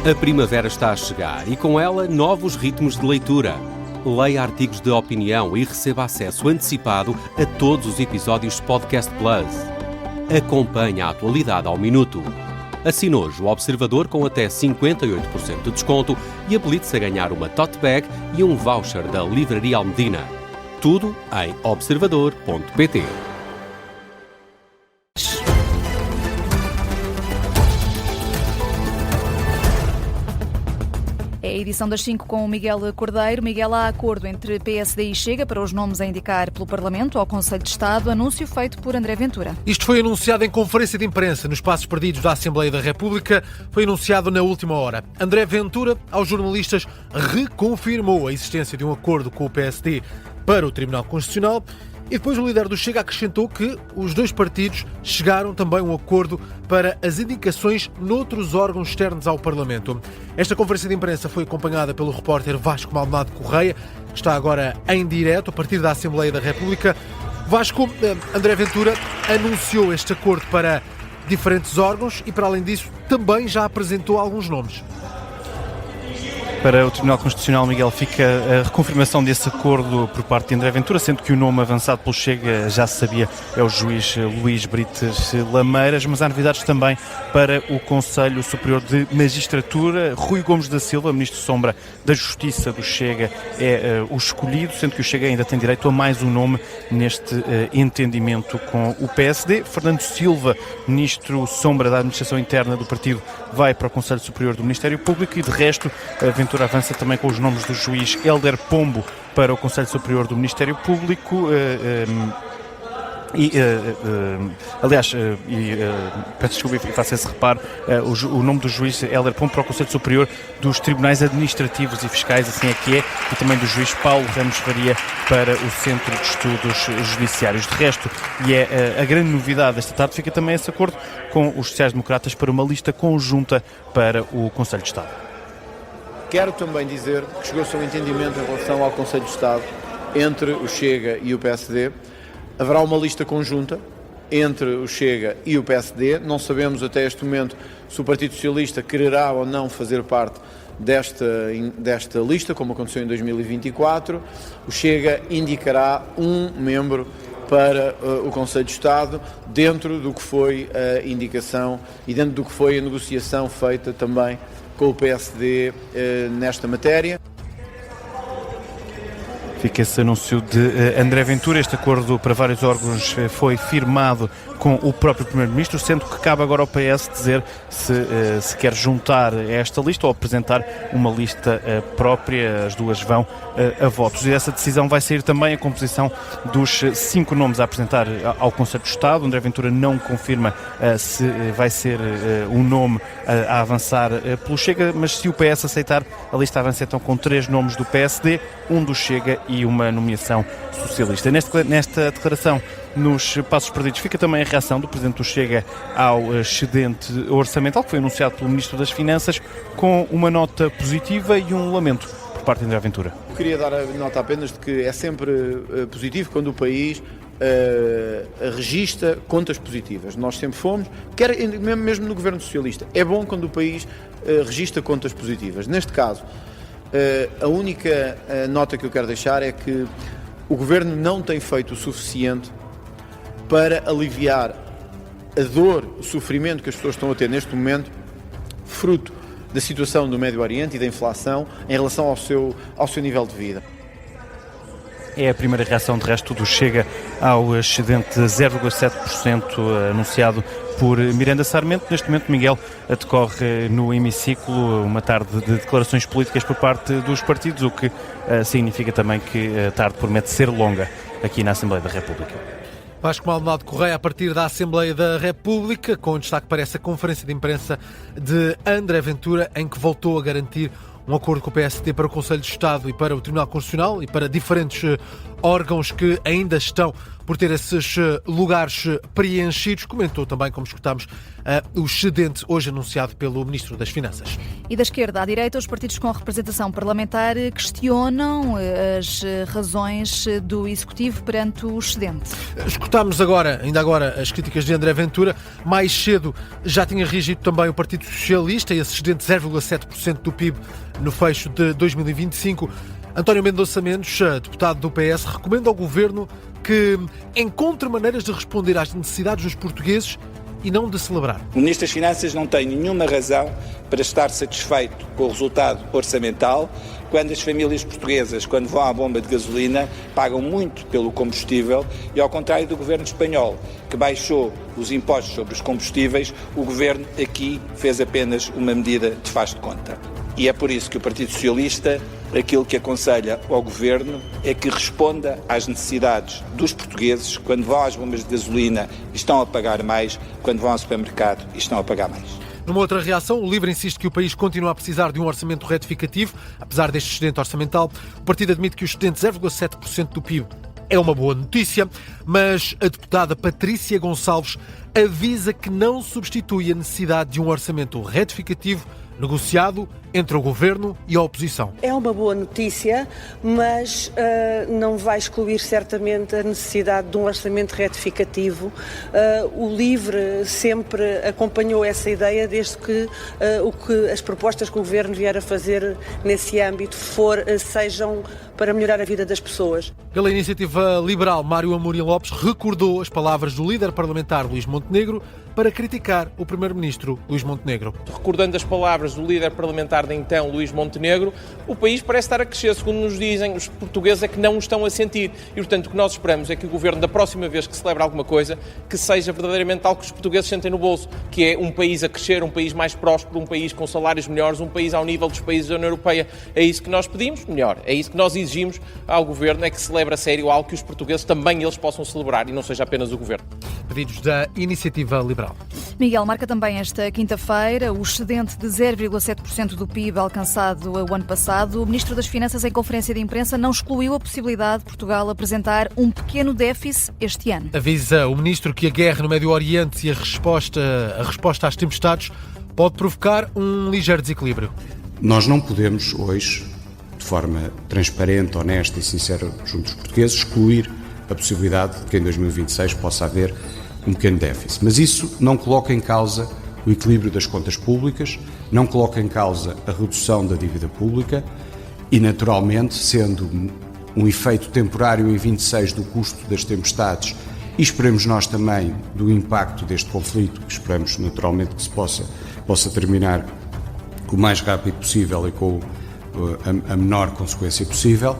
A primavera está a chegar e com ela novos ritmos de leitura. Leia artigos de opinião e receba acesso antecipado a todos os episódios de Podcast Plus. Acompanhe a atualidade ao minuto. Assine hoje o Observador com até 58% de desconto e habilite-se a ganhar uma tote bag e um voucher da Livraria Almedina. Tudo em observador.pt. É a edição das 5 com o Miguel Cordeiro. Miguel, há acordo entre PSD e Chega para os nomes a indicar pelo Parlamento ao Conselho de Estado, anúncio feito por André Ventura. Isto foi anunciado em conferência de imprensa nos Passos Perdidos da Assembleia da República. Foi anunciado na última hora. André Ventura, aos jornalistas, reconfirmou a existência de um acordo com o PSD para o Tribunal Constitucional. E depois o líder do Chega acrescentou que os dois partidos chegaram também a um acordo para as indicações noutros órgãos externos ao Parlamento. Esta conferência de imprensa foi acompanhada pelo repórter Vasco Maldonado Correia, que está agora em direto a partir da Assembleia da República. Vasco, André Ventura anunciou este acordo para diferentes órgãos e, para além disso, também já apresentou alguns nomes. Para o Tribunal Constitucional, Miguel, fica a reconfirmação desse acordo por parte de André Ventura, sendo que o nome avançado pelo Chega já se sabia, é o juiz Luís Brites Lameiras, mas há novidades também para o Conselho Superior de Magistratura. Rui Gomes da Silva, Ministro Sombra da Justiça do Chega, é o escolhido, sendo que o Chega ainda tem direito a mais um nome neste entendimento com o PSD. Fernando Silva, Ministro Sombra da Administração Interna do partido, vai para o Conselho Superior do Ministério Público e, de resto, a Ventura avança também com os nomes do juiz Hélder Pombo para o Conselho Superior do Ministério Público peço desculpa e faço esse reparo, o nome do juiz Hélder Pombo para o Conselho Superior dos Tribunais Administrativos e Fiscais, assim é que é, e também do juiz Paulo Ramos Faria para o Centro de Estudos Judiciários. De resto, e é a grande novidade desta tarde, fica também esse acordo com os sociais-democratas para uma lista conjunta para o Conselho de Estado. Quero também dizer que chegou-se a um entendimento em relação ao Conselho de Estado entre o Chega e o PSD. Haverá uma lista conjunta entre o Chega e o PSD. Não sabemos até este momento se o Partido Socialista quererá ou não fazer parte desta lista, como aconteceu em 2024. O Chega indicará um membro para o Conselho de Estado, dentro do que foi a indicação e dentro do que foi a negociação feita também com o PSD nesta matéria. Fica esse anúncio de André Ventura. Este acordo para vários órgãos foi firmado com o próprio Primeiro-Ministro, sendo que cabe agora ao PS dizer se quer juntar a esta lista ou apresentar uma lista própria. As duas vão a votos. E essa decisão vai sair também a composição dos 5 nomes a apresentar ao Conselho de Estado. André Ventura não confirma se vai ser um nome a avançar pelo Chega, mas se o PS aceitar, a lista avança então com 3 nomes do PSD, um do Chega e uma nomeação socialista. Nesta declaração nos Passos Perdidos fica também a reação do Presidente do Chega ao excedente orçamental que foi anunciado pelo Ministro das Finanças, com uma nota positiva e um lamento por parte de André Ventura. Eu queria dar a nota apenas de que é sempre positivo quando o país registra contas positivas. Nós sempre fomos, mesmo no Governo Socialista, é bom quando o país registra contas positivas. Neste caso, a única nota que eu quero deixar é que o Governo não tem feito o suficiente para aliviar a dor, o sofrimento que as pessoas estão a ter neste momento, fruto da situação do Médio Oriente e da inflação em relação ao seu nível de vida. É a primeira reação, de resto, do Chega ao excedente de 0,7% anunciado por Miranda Sarmento. Neste momento, Miguel, decorre no hemiciclo uma tarde de declarações políticas por parte dos partidos, o que significa também que a tarde promete ser longa aqui na Assembleia da República. Vasco Maldonado Correia, a partir da Assembleia da República, com destaque para essa conferência de imprensa de André Ventura, em que voltou a garantir um acordo com o PSD para o Conselho de Estado e para o Tribunal Constitucional e para diferentes órgãos que ainda estão por ter esses lugares preenchidos. Comentou também, como escutámos, o excedente hoje anunciado pelo Ministro das Finanças. E da esquerda à direita, os partidos com representação parlamentar questionam as razões do Executivo perante o excedente. Escutámos ainda agora, as críticas de André Ventura. Mais cedo já tinha reagido também o Partido Socialista, esse excedente de 0,7% do PIB no fecho de 2025. António Mendonça Mendes, deputado do PS, recomenda ao Governo que encontre maneiras de responder às necessidades dos portugueses e não de celebrar. O Ministro das Finanças não tem nenhuma razão para estar satisfeito com o resultado orçamental, quando as famílias portuguesas, quando vão à bomba de gasolina, pagam muito pelo combustível e, ao contrário do Governo espanhol, que baixou os impostos sobre os combustíveis, o Governo aqui fez apenas uma medida de faz de conta. E é por isso que o Partido Socialista, aquilo que aconselha ao Governo é que responda às necessidades dos portugueses quando vão às bombas de gasolina e estão a pagar mais, quando vão ao supermercado e estão a pagar mais. Numa outra reação, o LIVRE insiste que o país continua a precisar de um orçamento retificativo. Apesar deste excedente orçamental, o partido admite que o excedente de 0,7% do PIB é uma boa notícia, mas a deputada Patrícia Gonçalves avisa que não substitui a necessidade de um orçamento retificativo negociado entre o Governo e a oposição. É uma boa notícia, mas não vai excluir certamente a necessidade de um orçamento retificativo. O LIVRE sempre acompanhou essa ideia desde que as propostas que o Governo vier a fazer nesse âmbito sejam para melhorar a vida das pessoas. Pela iniciativa liberal, Mário Amorim Lopes recordou as palavras do líder parlamentar Luís Montenegro para criticar o primeiro-ministro Luís Montenegro. Recordando as palavras do líder parlamentar de então, Luís Montenegro, o país parece estar a crescer, segundo nos dizem, os portugueses é que não o estão a sentir. E, portanto, o que nós esperamos é que o Governo, da próxima vez que celebra alguma coisa, que seja verdadeiramente algo que os portugueses sentem no bolso, que é um país a crescer, um país mais próspero, um país com salários melhores, um país ao nível dos países da União Europeia. É isso que nós pedimos, melhor, é isso que nós exigimos ao Governo, é que celebre a sério algo que os portugueses também eles possam celebrar e não seja apenas o Governo. Pedidos da Iniciativa Liberal. Miguel, marca também esta quinta-feira o excedente de 0,7% do PIB alcançado o ano passado. O Ministro das Finanças, em conferência de imprensa, não excluiu a possibilidade de Portugal apresentar um pequeno déficit este ano. Avisa o Ministro que a guerra no Médio Oriente e a resposta às tempestades pode provocar um ligeiro desequilíbrio. Nós não podemos hoje, de forma transparente, honesta e sincera junto dos portugueses, excluir a possibilidade de que em 2026 possa haver um pequeno déficit. Mas isso não coloca em causa o equilíbrio das contas públicas, não coloca em causa a redução da dívida pública e, naturalmente, sendo um efeito temporário em 26 do custo das tempestades e esperemos nós também do impacto deste conflito, que esperamos naturalmente que se possa terminar o mais rápido possível e com a menor consequência possível.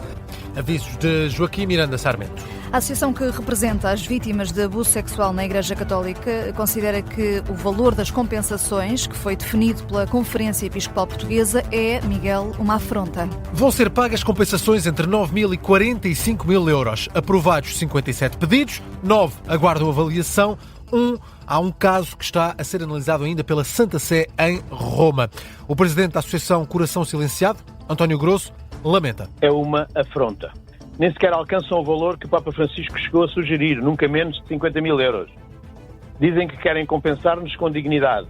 Avisos de Joaquim Miranda Sarmento. A associação que representa as vítimas de abuso sexual na Igreja Católica considera que o valor das compensações, que foi definido pela Conferência Episcopal Portuguesa, é, Miguel, uma afronta. Vão ser pagas compensações entre 9.000 e 45.000 euros. Aprovados 57 pedidos, 9 aguardam avaliação. Há um caso que está a ser analisado ainda pela Santa Sé em Roma. O presidente da Associação Coração Silenciado, António Grosso, lamenta. É uma afronta. Nem sequer alcançam o valor que o Papa Francisco chegou a sugerir, nunca menos de 50.000 euros. Dizem que querem compensar-nos com dignidade,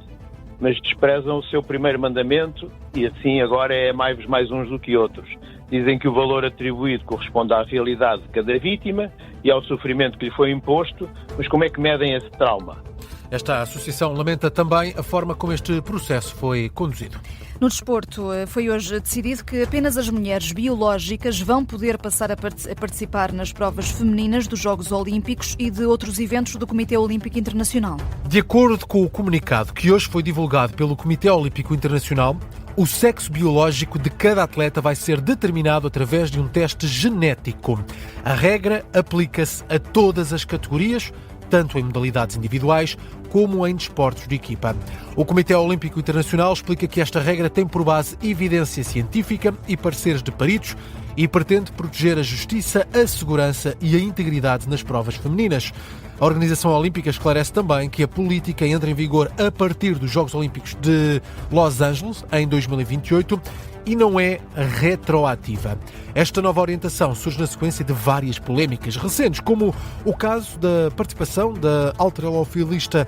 mas desprezam o seu primeiro mandamento e assim agora é amai-vos mais uns do que outros. Dizem que o valor atribuído corresponde à realidade de cada vítima e ao sofrimento que lhe foi imposto, mas como é que medem esse trauma? Esta associação lamenta também a forma como este processo foi conduzido. No desporto, foi hoje decidido que apenas as mulheres biológicas vão poder passar a participar nas provas femininas dos Jogos Olímpicos e de outros eventos do Comitê Olímpico Internacional. De acordo com o comunicado que hoje foi divulgado pelo Comitê Olímpico Internacional, o sexo biológico de cada atleta vai ser determinado através de um teste genético. A regra aplica-se a todas as categorias, tanto em modalidades individuais como em desportos de equipa. O Comitê Olímpico Internacional explica que esta regra tem por base evidência científica e pareceres de peritos e pretende proteger a justiça, a segurança e a integridade nas provas femininas. A Organização Olímpica esclarece também que a política entra em vigor a partir dos Jogos Olímpicos de Los Angeles, em 2028, e não é retroativa. Esta nova orientação surge na sequência de várias polémicas recentes, como o caso da participação da halterofilista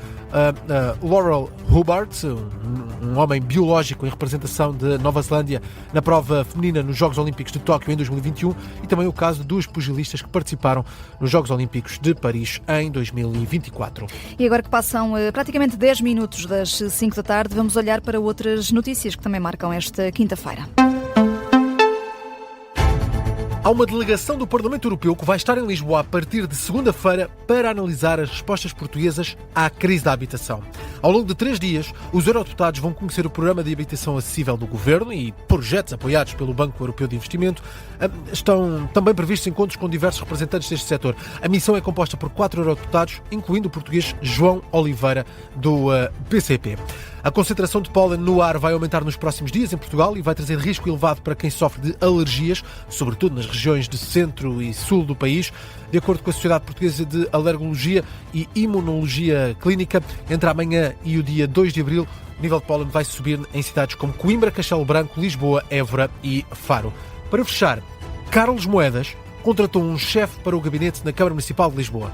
Laurel Hubbard, um homem biológico em representação de Nova Zelândia na prova feminina nos Jogos Olímpicos de Tóquio em 2021, e também o caso de duas pugilistas que participaram nos Jogos Olímpicos de Paris em 2024. E agora que passam praticamente 10 minutos das 5 da tarde, vamos olhar para outras notícias que também marcam esta quinta-feira. Há uma delegação do Parlamento Europeu que vai estar em Lisboa a partir de segunda-feira para analisar as respostas portuguesas à crise da habitação. Ao longo de 3 dias, os eurodeputados vão conhecer o programa de habitação acessível do Governo e projetos apoiados pelo Banco Europeu de Investimento. Estão também previstos encontros com diversos representantes deste setor. A missão é composta por 4 eurodeputados, incluindo o português João Oliveira, do PCP. A concentração de pólen no ar vai aumentar nos próximos dias em Portugal e vai trazer risco elevado para quem sofre de alergias, sobretudo nas regiões de centro e sul do país. De acordo com a Sociedade Portuguesa de Alergologia e Imunologia Clínica, entre amanhã e o dia 2 de abril, o nível de pólen vai subir em cidades como Coimbra, Castelo Branco, Lisboa, Évora e Faro. Para fechar, Carlos Moedas contratou um chefe para o gabinete na Câmara Municipal de Lisboa.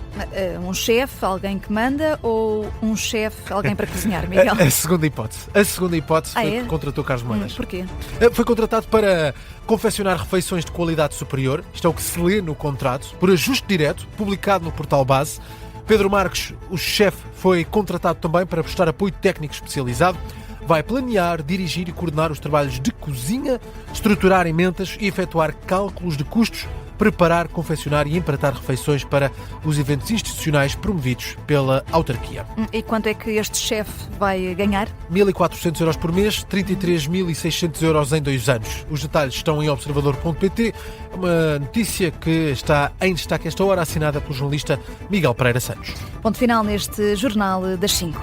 Um chefe, alguém que manda, ou um chefe, alguém para cozinhar, Miguel? A segunda hipótese. A segunda hipótese foi que contratou Carlos Moedas. Porquê? Foi contratado para confeccionar refeições de qualidade superior, isto é o que se lê no contrato, por ajuste direto, publicado no portal Base. Pedro Marques, o chefe, foi contratado também para prestar apoio técnico especializado. Vai planear, dirigir e coordenar os trabalhos de cozinha, estruturar emendas e efetuar cálculos de custos, preparar, confeccionar e empratar refeições para os eventos institucionais promovidos pela autarquia. E quanto é que este chefe vai ganhar? 1.400 euros por mês, 33.600 euros em 2 anos. Os detalhes estão em observador.pt. Uma notícia que está em destaque esta hora, assinada pelo jornalista Miguel Pereira Santos. Ponto final neste Jornal das 5.